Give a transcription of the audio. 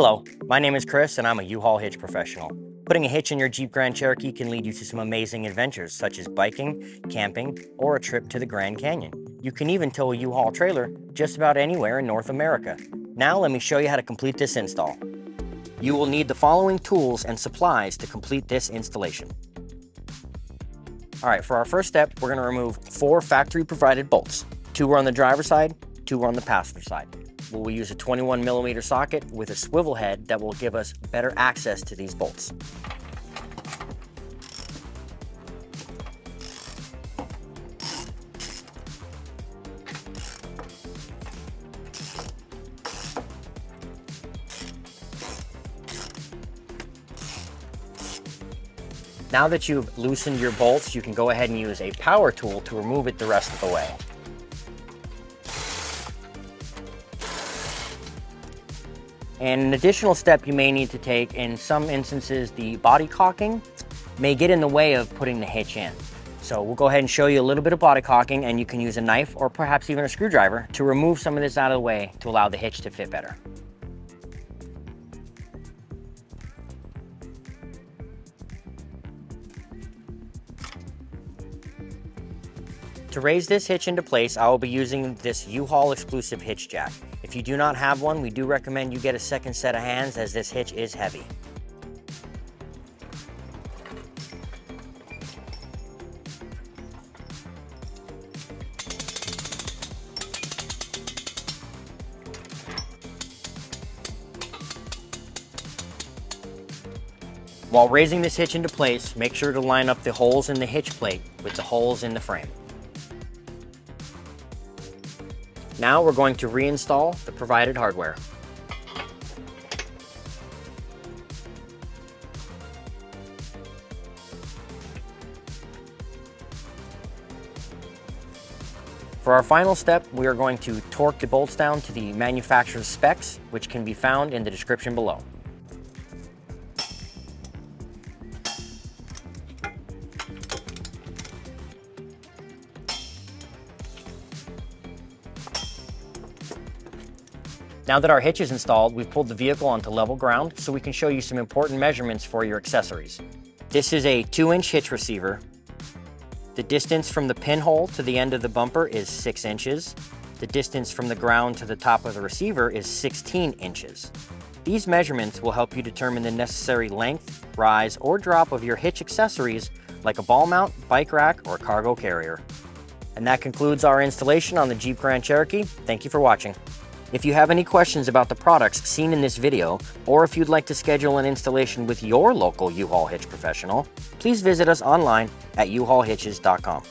Hello, my name is Chris and I'm a U-Haul hitch professional. Putting a hitch in your Jeep Grand Cherokee can lead you to some amazing adventures such as biking, camping, or a trip to the Grand Canyon. You can even tow a U-Haul trailer just about anywhere in North America. Now let me show you how to complete this install. You will need the following tools and supplies to complete this installation. Alright, for our first step, we're going to remove 4 factory provided bolts. 2 are on the driver's side, 2 are on the passenger side. We'll use a 21mm socket with a swivel head that will give us better access to these bolts. Now that you've loosened your bolts, you can go ahead and use a power tool to remove it the rest of the way. And an additional step you may need to take, in some instances the body caulking may get in the way of putting the hitch in. So we'll go ahead and show you a little bit of body caulking, and you can use a knife or perhaps even a screwdriver to remove some of this out of the way to allow the hitch to fit better. To raise this hitch into place, I will be using this U-Haul exclusive hitch jack. If you do not have one, we do recommend you get a second set of hands as this hitch is heavy. While raising this hitch into place, make sure to line up the holes in the hitch plate with the holes in the frame. Now we're going to reinstall the provided hardware. For our final step, we are going to torque the bolts down to the manufacturer's specs, which can be found in the description below. Now that our hitch is installed, we've pulled the vehicle onto level ground so we can show you some important measurements for your accessories. This is a 2-inch hitch receiver. The distance from the pinhole to the end of the bumper is 6 inches. The distance from the ground to the top of the receiver is 16 inches. These measurements will help you determine the necessary length, rise, or drop of your hitch accessories like a ball mount, bike rack, or cargo carrier. And that concludes our installation on the Jeep Grand Cherokee. Thank you for watching. If you have any questions about the products seen in this video, or if you'd like to schedule an installation with your local U-Haul hitch professional, please visit us online at uhaulhitches.com.